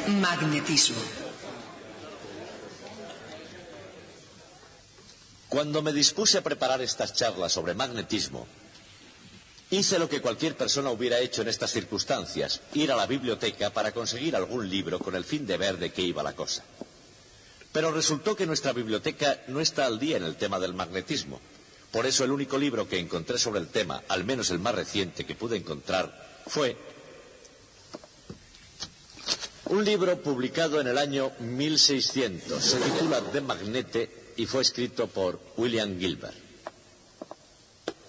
Magnetismo. Cuando me dispuse a preparar estas charlas sobre magnetismo, hice lo que cualquier persona hubiera hecho en estas circunstancias, ir a la biblioteca para conseguir algún libro con el fin de ver de qué iba la cosa. Pero resultó que nuestra biblioteca no está al día en el tema del magnetismo. Por eso el único libro que encontré sobre el tema, al menos el más reciente que pude encontrar, fue un libro publicado en el año 1600. Se titula De Magnete y fue escrito por William Gilbert.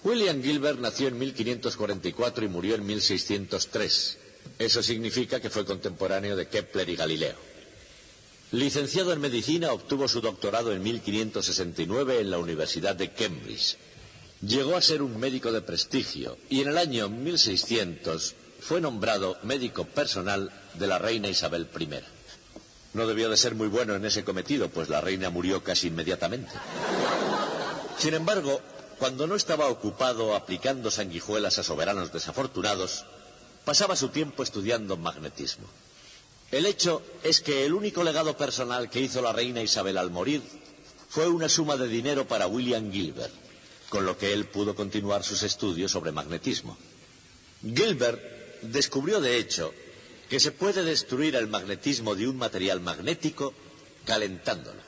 William Gilbert nació en 1544 y murió en 1603. Eso significa que fue contemporáneo de Kepler y Galileo. Licenciado en medicina, obtuvo su doctorado en 1569 en la Universidad de Cambridge. Llegó a ser un médico de prestigio y en el año 1600 fue nombrado médico personal de la reina Isabel I. No debió de ser muy bueno en ese cometido, pues la reina murió casi inmediatamente. Sin embargo, cuando no estaba ocupado aplicando sanguijuelas a soberanos desafortunados, pasaba su tiempo estudiando magnetismo. El hecho es que el único legado personal que hizo la reina Isabel al morir fue una suma de dinero para William Gilbert, con lo que él pudo continuar sus estudios sobre magnetismo. Gilbert descubrió, de hecho, que se puede destruir el magnetismo de un material magnético calentándolo.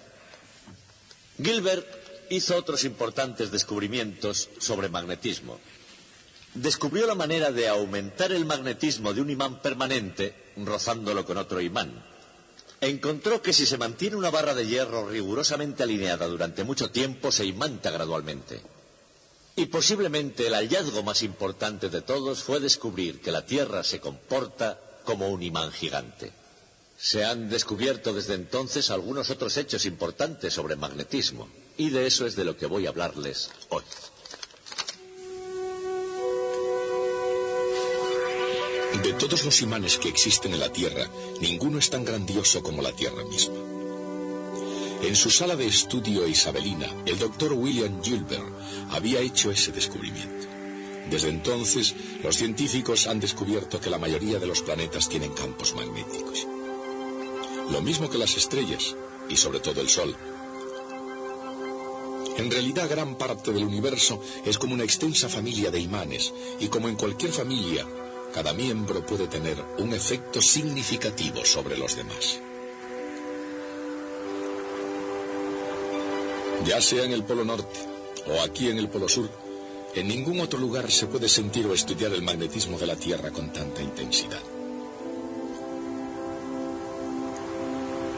Gilbert hizo otros importantes descubrimientos sobre magnetismo. Descubrió la manera de aumentar el magnetismo de un imán permanente rozándolo con otro imán. Encontró que si se mantiene una barra de hierro rigurosamente alineada durante mucho tiempo, se imanta gradualmente. Y posiblemente el hallazgo más importante de todos fue descubrir que la Tierra se comporta como un imán gigante. Se han descubierto desde entonces algunos otros hechos importantes sobre magnetismo, y de eso es de lo que voy a hablarles hoy. De todos los imanes que existen en la Tierra, ninguno es tan grandioso como la Tierra misma. En su sala de estudio isabelina, el doctor William Gilbert había hecho ese descubrimiento. Desde entonces, los científicos han descubierto que la mayoría de los planetas tienen campos magnéticos. Lo mismo que las estrellas, y sobre todo el Sol. En realidad, gran parte del universo es como una extensa familia de imanes, y como en cualquier familia, cada miembro puede tener un efecto significativo sobre los demás. Ya sea en el Polo Norte o aquí en el Polo Sur, en ningún otro lugar se puede sentir o estudiar el magnetismo de la Tierra con tanta intensidad.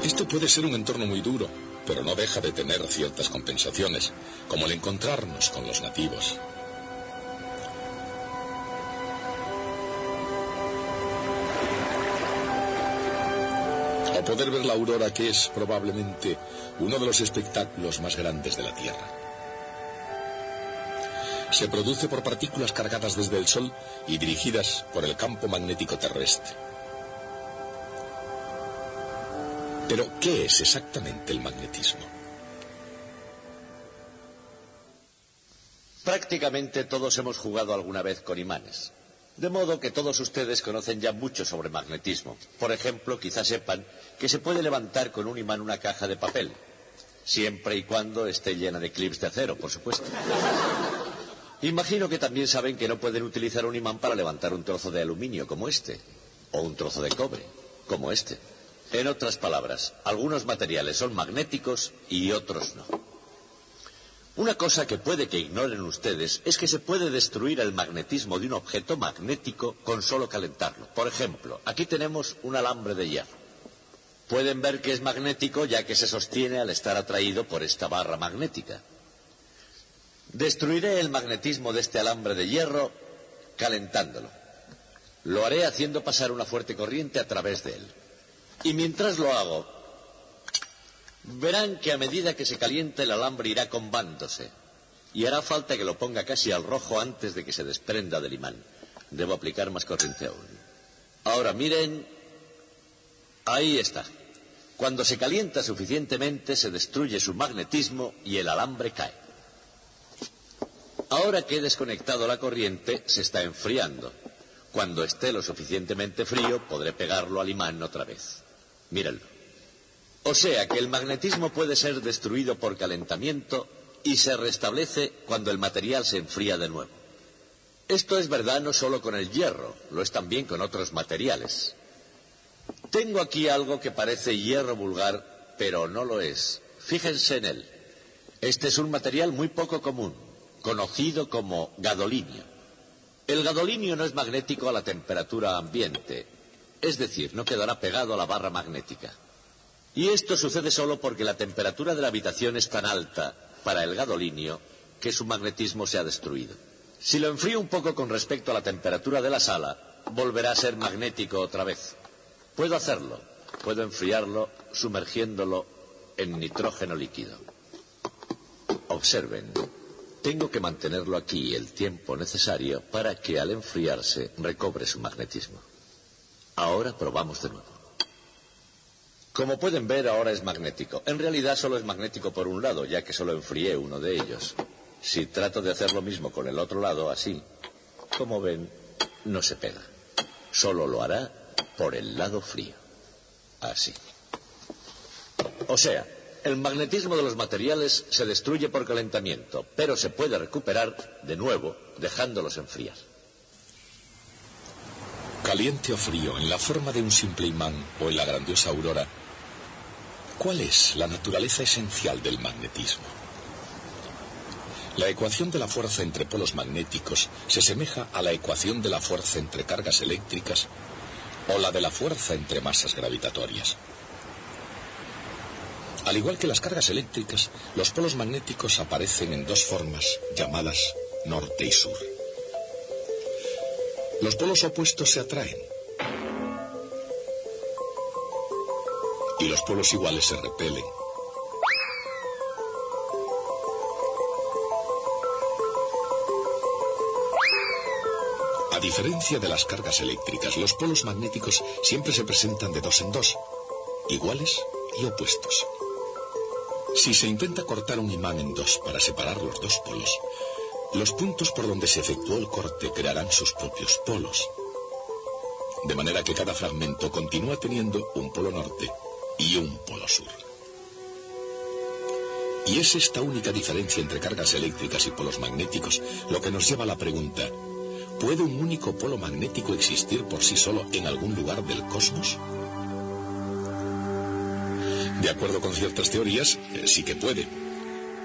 Esto puede ser un entorno muy duro, pero no deja de tener ciertas compensaciones, como el encontrarnos con los nativos. O poder ver la aurora, que es probablemente uno de los espectáculos más grandes de la Tierra. Se produce por partículas cargadas desde el Sol y dirigidas por el campo magnético terrestre. Pero, ¿qué es exactamente el magnetismo? Prácticamente todos hemos jugado alguna vez con imanes. De modo que todos ustedes conocen ya mucho sobre magnetismo. Por ejemplo, quizás sepan que se puede levantar con un imán una caja de papel, siempre y cuando esté llena de clips de acero, por supuesto. Imagino que también saben que no pueden utilizar un imán para levantar un trozo de aluminio como este, o un trozo de cobre como este. En otras palabras, algunos materiales son magnéticos y otros no. Una cosa que puede que ignoren ustedes es que se puede destruir el magnetismo de un objeto magnético con solo calentarlo. Por ejemplo, aquí tenemos un alambre de hierro. Pueden ver que es magnético ya que se sostiene al estar atraído por esta barra magnética. Destruiré el magnetismo de este alambre de hierro calentándolo. Lo haré haciendo pasar una fuerte corriente a través de él. Y mientras lo hago, verán que a medida que se calienta el alambre irá combándose. Y hará falta que lo ponga casi al rojo antes de que se desprenda del imán. Debo aplicar más corriente aún. Ahora miren, ahí está. Cuando se calienta suficientemente se destruye su magnetismo y el alambre cae. Ahora que he desconectado la corriente, se está enfriando. Cuando esté lo suficientemente frío, podré pegarlo al imán otra vez. Mírenlo. O sea que el magnetismo puede ser destruido por calentamiento y se restablece cuando el material se enfría de nuevo. Esto es verdad no solo con el hierro, lo es también con otros materiales. Tengo aquí algo que parece hierro vulgar, pero no lo es. Fíjense en él. Este es un material muy poco común, conocido como gadolinio. El gadolinio no es magnético a la temperatura ambiente, es decir, no quedará pegado a la barra magnética. Y esto sucede solo porque la temperatura de la habitación es tan alta para el gadolinio que su magnetismo se ha destruido. Si lo enfrío un poco con respecto a la temperatura de la sala, volverá a ser magnético otra vez. Puedo hacerlo. Puedo enfriarlo sumergiéndolo en nitrógeno líquido. Observen. Tengo que mantenerlo aquí el tiempo necesario para que al enfriarse recobre su magnetismo. Ahora probamos de nuevo. Como pueden ver, ahora es magnético. En realidad solo es magnético por un lado, ya que solo enfrié uno de ellos. Si trato de hacer lo mismo con el otro lado, así, como ven, no se pega. Solo lo hará por el lado frío. Así. O sea, el magnetismo de los materiales se destruye por calentamiento, pero se puede recuperar de nuevo dejándolos enfriar. Caliente o frío, en la forma de un simple imán o en la grandiosa aurora, ¿cuál es la naturaleza esencial del magnetismo? La ecuación de la fuerza entre polos magnéticos se asemeja a la ecuación de la fuerza entre cargas eléctricas o la de la fuerza entre masas gravitatorias. Al igual que las cargas eléctricas, los polos magnéticos aparecen en dos formas llamadas norte y sur. Los polos opuestos se atraen y los polos iguales se repelen. A diferencia de las cargas eléctricas, los polos magnéticos siempre se presentan de dos en dos, iguales y opuestos. Si se intenta cortar un imán en dos para separar los dos polos, los puntos por donde se efectuó el corte crearán sus propios polos. De manera que cada fragmento continúa teniendo un polo norte y un polo sur. Y es esta única diferencia entre cargas eléctricas y polos magnéticos lo que nos lleva a la pregunta: ¿puede un único polo magnético existir por sí solo en algún lugar del cosmos? De acuerdo con ciertas teorías, sí que puede.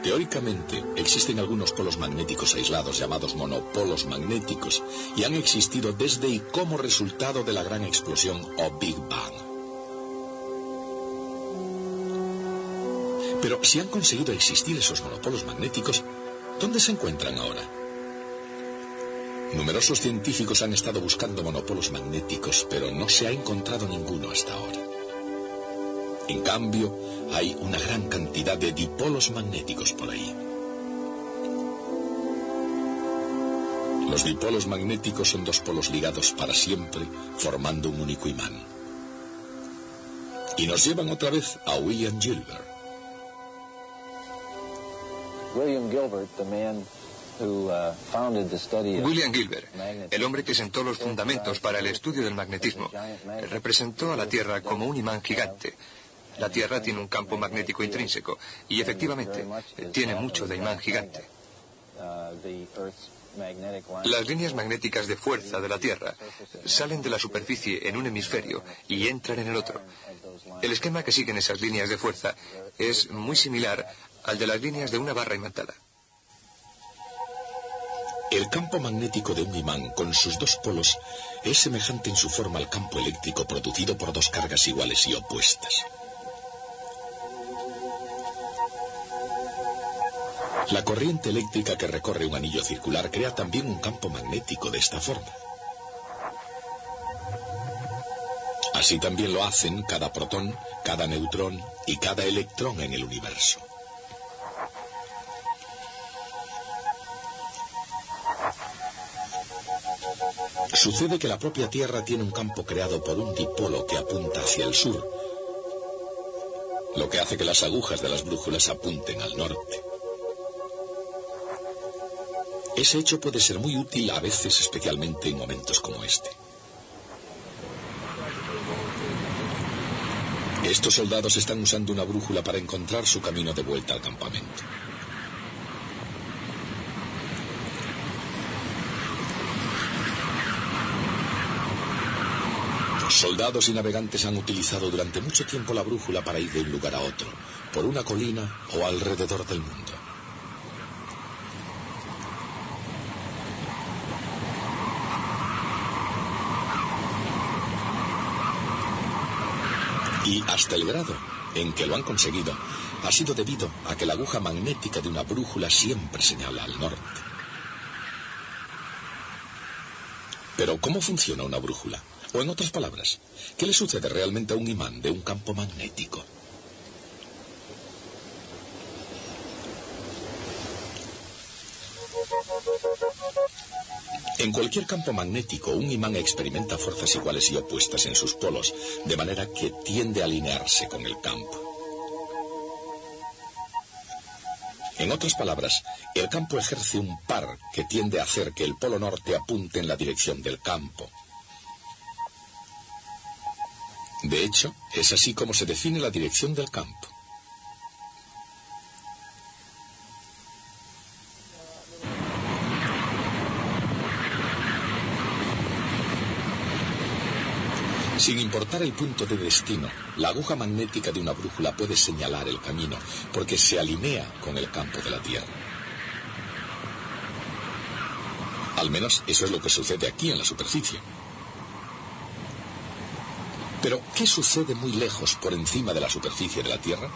Teóricamente, existen algunos polos magnéticos aislados llamados monopolos magnéticos y han existido desde y como resultado de la gran explosión o Big Bang. Pero si han conseguido existir esos monopolos magnéticos, ¿dónde se encuentran ahora? Numerosos científicos han estado buscando monopolos magnéticos, pero no se ha encontrado ninguno hasta ahora. En cambio, hay una gran cantidad de dipolos magnéticos por ahí. Los dipolos magnéticos son dos polos ligados para siempre, formando un único imán. Y nos llevan otra vez a William Gilbert. William Gilbert, el hombre que sentó los fundamentos para el estudio del magnetismo, representó a la Tierra como un imán gigante. La Tierra tiene un campo magnético intrínseco y efectivamente tiene mucho de imán gigante. Las líneas magnéticas de fuerza de la Tierra salen de la superficie en un hemisferio y entran en el otro. El esquema que siguen esas líneas de fuerza es muy similar al de las líneas de una barra imantada. El campo magnético de un imán con sus dos polos es semejante en su forma al campo eléctrico producido por dos cargas iguales y opuestas. La corriente eléctrica que recorre un anillo circular crea también un campo magnético de esta forma. Así también lo hacen cada protón, cada neutrón y cada electrón en el universo. Sucede que la propia Tierra tiene un campo creado por un dipolo que apunta hacia el sur, lo que hace que las agujas de las brújulas apunten al norte. Ese hecho puede ser muy útil a veces, especialmente en momentos como este. Estos soldados están usando una brújula para encontrar su camino de vuelta al campamento. Soldados y navegantes han utilizado durante mucho tiempo la brújula para ir de un lugar a otro, por una colina o alrededor del mundo. Y hasta el grado en que lo han conseguido ha sido debido a que la aguja magnética de una brújula siempre señala al norte. Pero ¿cómo funciona una brújula? O en otras palabras, ¿qué le sucede realmente a un imán de un campo magnético? En cualquier campo magnético, un imán experimenta fuerzas iguales y opuestas en sus polos, de manera que tiende a alinearse con el campo. En otras palabras, el campo ejerce un par que tiende a hacer que el polo norte apunte en la dirección del campo. De hecho, es así como se define la dirección del campo. Sin importar el punto de destino, la aguja magnética de una brújula puede señalar el camino, porque se alinea con el campo de la Tierra. Al menos eso es lo que sucede aquí en la superficie. Pero, ¿qué sucede muy lejos por encima de la superficie de la Tierra?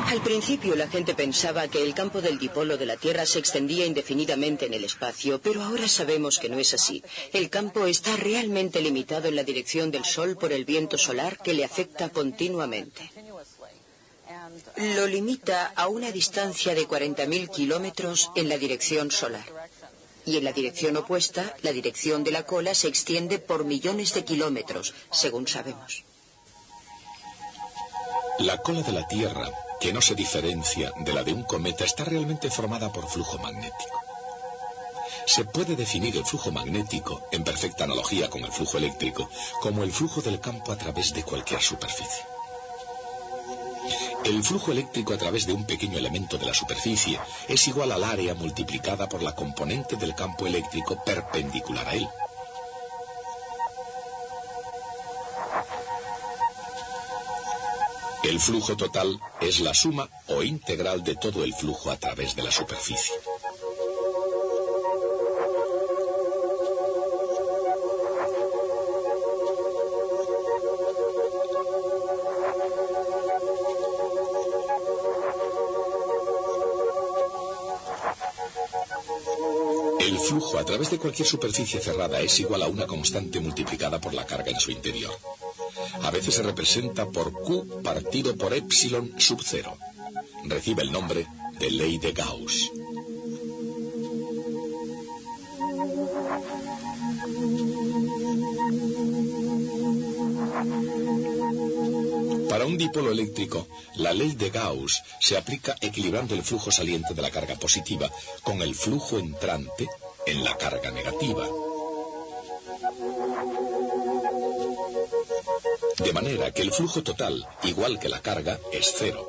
Al principio la gente pensaba que el campo del dipolo de la Tierra se extendía indefinidamente en el espacio, pero ahora sabemos que no es así. El campo está realmente limitado en la dirección del Sol por el viento solar que le afecta continuamente. Lo limita a una distancia de 40.000 kilómetros en la dirección solar. Y en la dirección opuesta, la dirección de la cola se extiende por millones de kilómetros, según sabemos. La cola de la Tierra, que no se diferencia de la de un cometa, está realmente formada por flujo magnético. Se puede definir el flujo magnético, en perfecta analogía con el flujo eléctrico, como el flujo del campo a través de cualquier superficie. El flujo eléctrico a través de un pequeño elemento de la superficie es igual al área multiplicada por la componente del campo eléctrico perpendicular a él. El flujo total es la suma o integral de todo el flujo a través de la superficie. El flujo a través de cualquier superficie cerrada es igual a una constante multiplicada por la carga en su interior. A veces se representa por Q partido por epsilon sub 0. Recibe el nombre de ley de Gauss. Para un dipolo eléctrico, la ley de Gauss se aplica equilibrando el flujo saliente de la carga positiva con el flujo entrante en la carga negativa. De manera que el flujo total, igual que la carga, es cero.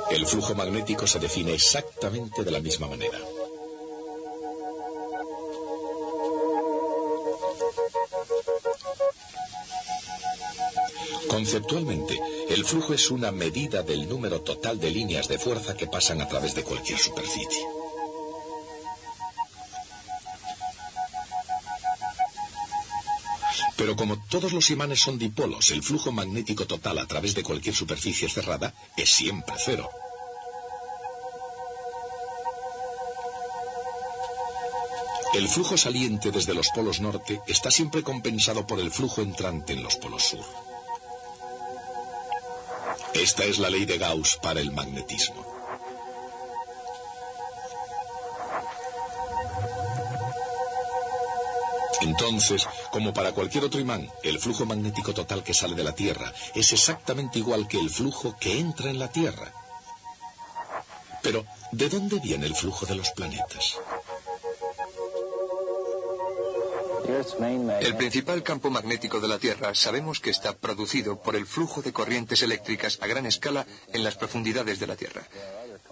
El flujo magnético se define exactamente de la misma manera. Conceptualmente, el flujo es una medida del número total de líneas de fuerza que pasan a través de cualquier superficie. Pero como todos los imanes son dipolos, el flujo magnético total a través de cualquier superficie cerrada es siempre cero. El flujo saliente desde los polos norte está siempre compensado por el flujo entrante en los polos sur. Esta es la ley de Gauss para el magnetismo. Entonces, como para cualquier otro imán, el flujo magnético total que sale de la Tierra es exactamente igual que el flujo que entra en la Tierra. Pero, ¿de dónde viene el flujo de los planetas? El principal campo magnético de la Tierra sabemos que está producido por el flujo de corrientes eléctricas a gran escala en las profundidades de la Tierra.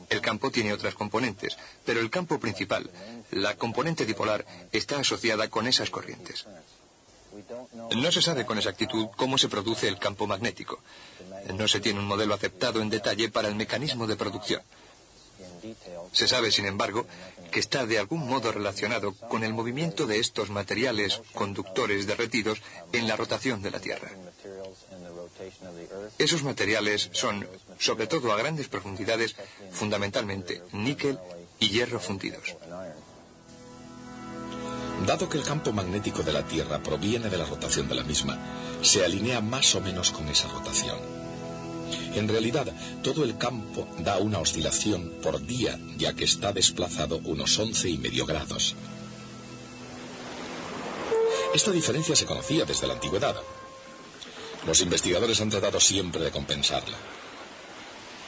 El campo tiene otras componentes, pero el campo principal, la componente dipolar, está asociada con esas corrientes. No se sabe con exactitud cómo se produce el campo magnético. No se tiene un modelo aceptado en detalle para el mecanismo de producción. Se sabe, sin embargo, que está de algún modo relacionado con el movimiento de estos materiales conductores derretidos en la rotación de la Tierra. Esos materiales son, sobre todo a grandes profundidades, fundamentalmente níquel y hierro fundidos. Dado que el campo magnético de la Tierra proviene de la rotación de la misma, se alinea más o menos con esa rotación. En realidad, todo el campo da una oscilación por día, ya que está desplazado unos 11,5 grados. Esta diferencia se conocía desde la antigüedad. Los investigadores han tratado siempre de compensarla,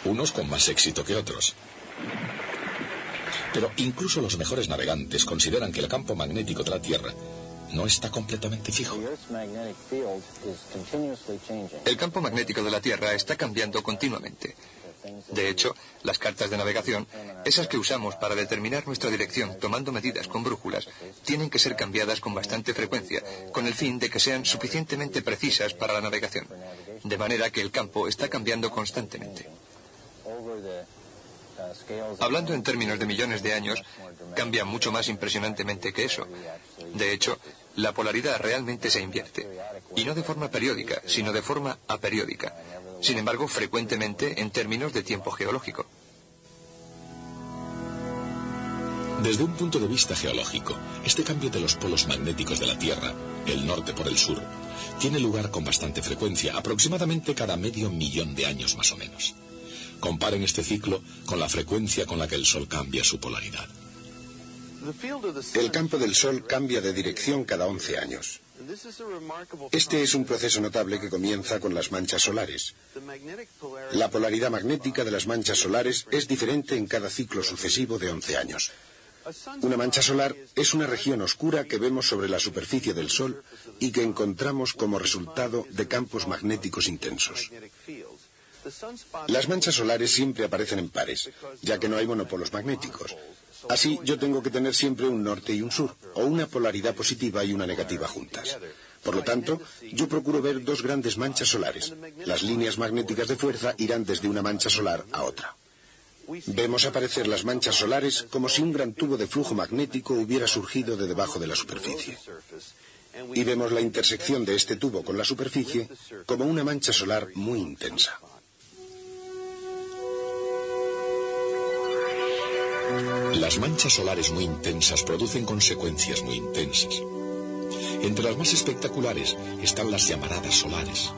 unos con más éxito que otros. Pero incluso los mejores navegantes consideran que el campo magnético de la Tierra no está completamente fijo. El campo magnético de la Tierra está cambiando continuamente. De hecho, las cartas de navegación, esas que usamos para determinar nuestra dirección tomando medidas con brújulas, tienen que ser cambiadas con bastante frecuencia, con el fin de que sean suficientemente precisas para la navegación. De manera que el campo está cambiando constantemente. Hablando en términos de millones de años, cambia mucho más impresionantemente que eso. De hecho, la polaridad realmente se invierte. Y no de forma periódica, sino de forma aperiódica. Sin embargo, frecuentemente en términos de tiempo geológico. Desde un punto de vista geológico, este cambio de los polos magnéticos de la Tierra, el norte por el sur, tiene lugar con bastante frecuencia, aproximadamente cada medio millón de años más o menos. Comparen este ciclo con la frecuencia con la que el Sol cambia su polaridad. El campo del Sol cambia de dirección cada 11 años. Este es un proceso notable que comienza con las manchas solares. La polaridad magnética de las manchas solares es diferente en cada ciclo sucesivo de 11 años. Una mancha solar es una región oscura que vemos sobre la superficie del Sol y que encontramos como resultado de campos magnéticos intensos. Las manchas solares siempre aparecen en pares, ya que no hay monopolos magnéticos. Así, yo tengo que tener siempre un norte y un sur, o una polaridad positiva y una negativa juntas. Por lo tanto, yo procuro ver dos grandes manchas solares. Las líneas magnéticas de fuerza irán desde una mancha solar a otra. Vemos aparecer las manchas solares como si un gran tubo de flujo magnético hubiera surgido de debajo de la superficie. Y vemos la intersección de este tubo con la superficie como una mancha solar muy intensa. Las manchas solares muy intensas producen consecuencias muy intensas. Entre las más espectaculares están las llamaradas solares.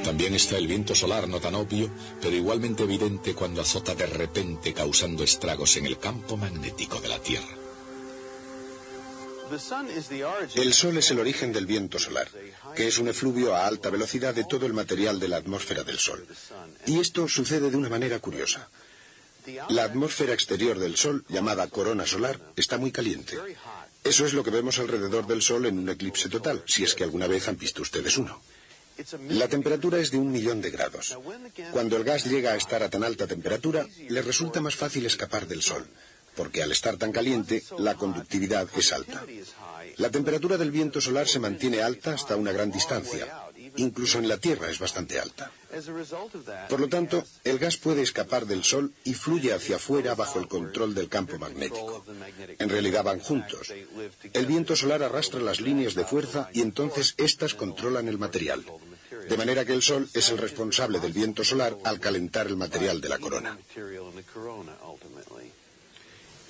También está el viento solar, no tan obvio, pero igualmente evidente cuando azota de repente causando estragos en el campo magnético de la Tierra. El Sol es el origen del viento solar, que es un efluvio a alta velocidad de todo el material de la atmósfera del Sol. Y esto sucede de una manera curiosa. La atmósfera exterior del Sol, llamada corona solar, está muy caliente. Eso es lo que vemos alrededor del Sol en un eclipse total, si es que alguna vez han visto ustedes uno. La temperatura es de 1.000.000 de grados. Cuando el gas llega a estar a tan alta temperatura, le resulta más fácil escapar del Sol, porque al estar tan caliente, la conductividad es alta. La temperatura del viento solar se mantiene alta hasta una gran distancia. Incluso en la Tierra es bastante alta. Por lo tanto, el gas puede escapar del Sol y fluye hacia afuera bajo el control del campo magnético. En realidad van juntos. El viento solar arrastra las líneas de fuerza y entonces éstas controlan el material. De manera que el Sol es el responsable del viento solar al calentar el material de la corona.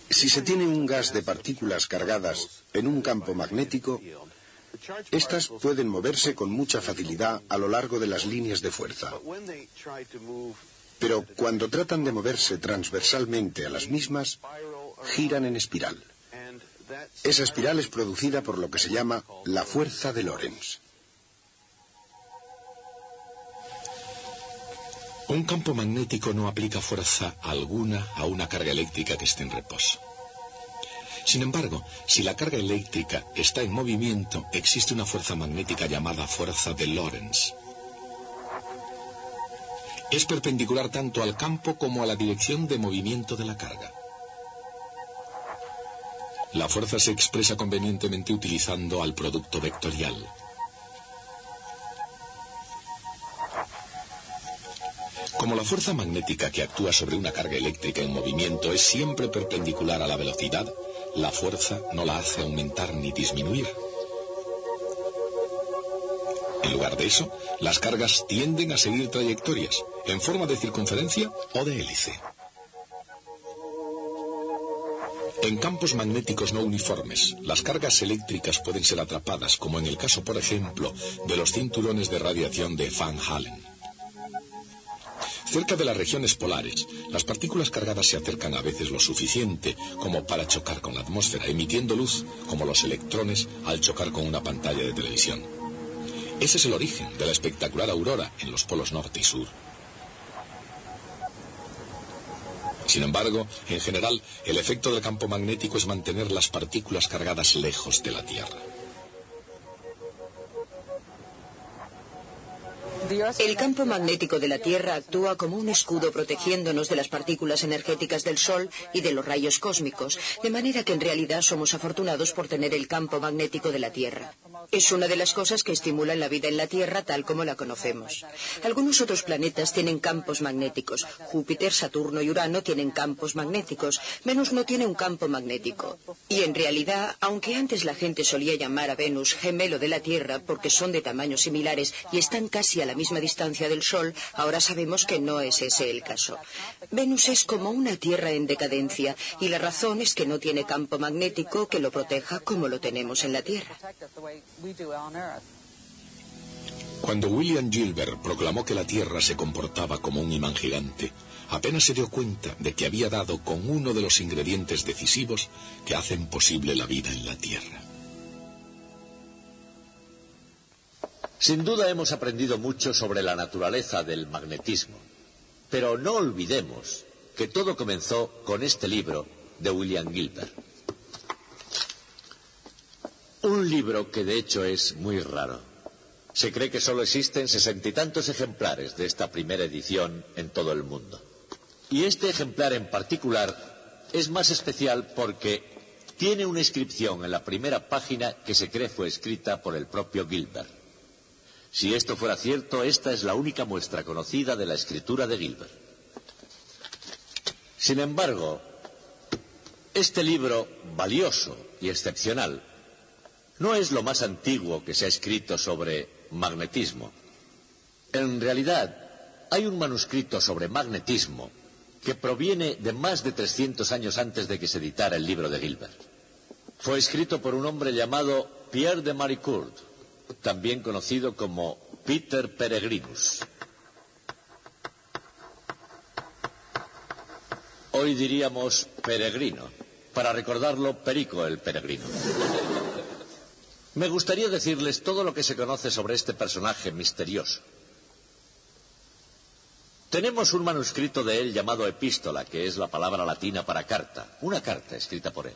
Si se tiene un gas de partículas cargadas en un campo magnético, estas pueden moverse con mucha facilidad a lo largo de las líneas de fuerza. Pero cuando tratan de moverse transversalmente a las mismas, giran en espiral. Esa espiral es producida por lo que se llama la fuerza de Lorentz. Un campo magnético no aplica fuerza alguna a una carga eléctrica que esté en reposo. Sin embargo, si la carga eléctrica está en movimiento, existe una fuerza magnética llamada fuerza de Lorentz. Es perpendicular tanto al campo como a la dirección de movimiento de la carga. La fuerza se expresa convenientemente utilizando al producto vectorial. Como la fuerza magnética que actúa sobre una carga eléctrica en movimiento es siempre perpendicular a la velocidad, la fuerza no la hace aumentar ni disminuir. En lugar de eso, las cargas tienden a seguir trayectorias, en forma de circunferencia o de hélice. En campos magnéticos no uniformes, las cargas eléctricas pueden ser atrapadas, como en el caso, por ejemplo, de los cinturones de radiación de Van Allen. Cerca de las regiones polares, las partículas cargadas se acercan a veces lo suficiente como para chocar con la atmósfera, emitiendo luz como los electrones al chocar con una pantalla de televisión. Ese es el origen de la espectacular aurora en los polos norte y sur. Sin embargo, en general, el efecto del campo magnético es mantener las partículas cargadas lejos de la Tierra. El campo magnético de la Tierra actúa como un escudo protegiéndonos de las partículas energéticas del Sol y de los rayos cósmicos, de manera que en realidad somos afortunados por tener el campo magnético de la Tierra. Es una de las cosas que estimulan la vida en la Tierra tal como la conocemos. Algunos otros planetas tienen campos magnéticos. Júpiter, Saturno y Urano tienen campos magnéticos. Venus no tiene un campo magnético. Y en realidad, aunque antes la gente solía llamar a Venus gemelo de la Tierra porque son de tamaños similares y están casi a la misma distancia del Sol, ahora sabemos que no es ese el caso. Venus es como una Tierra en decadencia y la razón es que no tiene campo magnético que lo proteja como lo tenemos en la Tierra. Cuando William Gilbert proclamó que la Tierra se comportaba como un imán gigante, apenas se dio cuenta de que había dado con uno de los ingredientes decisivos que hacen posible la vida en la Tierra. Sin duda hemos aprendido mucho sobre la naturaleza del magnetismo, pero no olvidemos que todo comenzó con este libro de William Gilbert. Un libro que de hecho es muy raro. Se cree que solo existen 60 y tantos ejemplares de esta primera edición en todo el mundo. Y este ejemplar en particular es más especial porque tiene una inscripción en la primera página que se cree fue escrita por el propio Gilbert. Si esto fuera cierto, esta es la única muestra conocida de la escritura de Gilbert. Sin embargo, este libro, valioso y excepcional, no es lo más antiguo que se ha escrito sobre magnetismo. En realidad, hay un manuscrito sobre magnetismo que proviene de más de 300 años antes de que se editara el libro de Gilbert. Fue escrito por un hombre llamado Pierre de Maricourt, también conocido como Peter Peregrinus. Hoy diríamos peregrino, para recordarlo Perico el Peregrino. Me gustaría decirles todo lo que se conoce sobre este personaje misterioso. Tenemos un manuscrito de él llamado epístola, que es la palabra latina para carta, una carta escrita por él.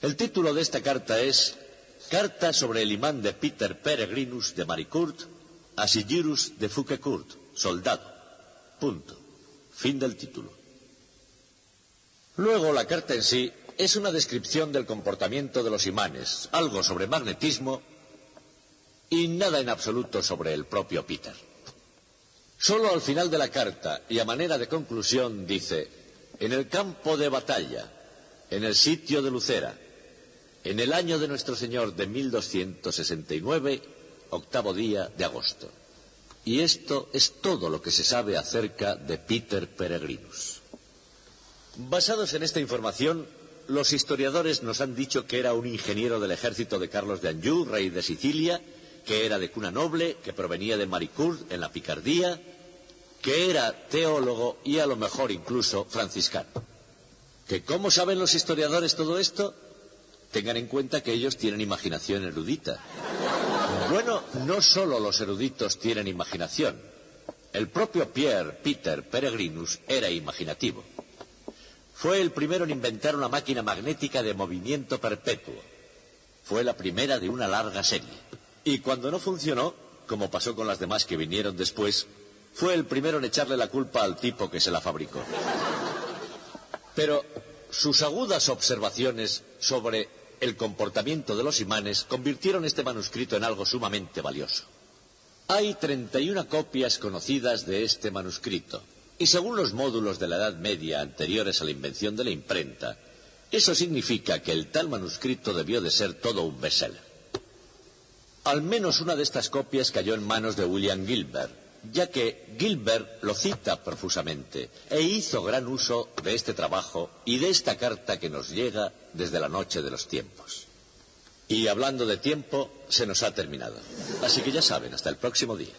El título de esta carta es Carta sobre el imán de Peter Peregrinus de Maricourt a Sigirus de Fouquecourt, soldado. Punto. Fin del título. Luego, la carta en sí es una descripción del comportamiento de los imanes, algo sobre magnetismo y nada en absoluto sobre el propio Peter. Solo al final de la carta y a manera de conclusión dice: en el campo de batalla, en el sitio de Lucera, en el año de nuestro Señor de 1269, 8º día de agosto. Y esto es todo lo que se sabe acerca de Peter Peregrinus. Basados en esta información, los historiadores nos han dicho que era un ingeniero del ejército de Carlos de Anjou, rey de Sicilia, que era de cuna noble, que provenía de Maricourt, en la Picardía, que era teólogo y a lo mejor incluso franciscano. ¿Que cómo saben los historiadores todo esto? Tengan en cuenta que ellos tienen imaginación erudita. Bueno, no solo los eruditos tienen imaginación. El propio Peter Peregrinus era imaginativo. Fue el primero en inventar una máquina magnética de movimiento perpetuo. Fue la primera de una larga serie. Y cuando no funcionó, como pasó con las demás que vinieron después, fue el primero en echarle la culpa al tipo que se la fabricó. Pero sus agudas observaciones sobre el comportamiento de los imanes convirtieron este manuscrito en algo sumamente valioso. Hay 31 copias conocidas de este manuscrito, y según los módulos de la Edad Media anteriores a la invención de la imprenta, eso significa que el tal manuscrito debió de ser todo un bestseller. Al menos una de estas copias cayó en manos de William Gilbert, ya que Gilbert lo cita profusamente e hizo gran uso de este trabajo y de esta carta que nos llega desde la noche de los tiempos. Y hablando de tiempo, se nos ha terminado. Así que ya saben, hasta el próximo día.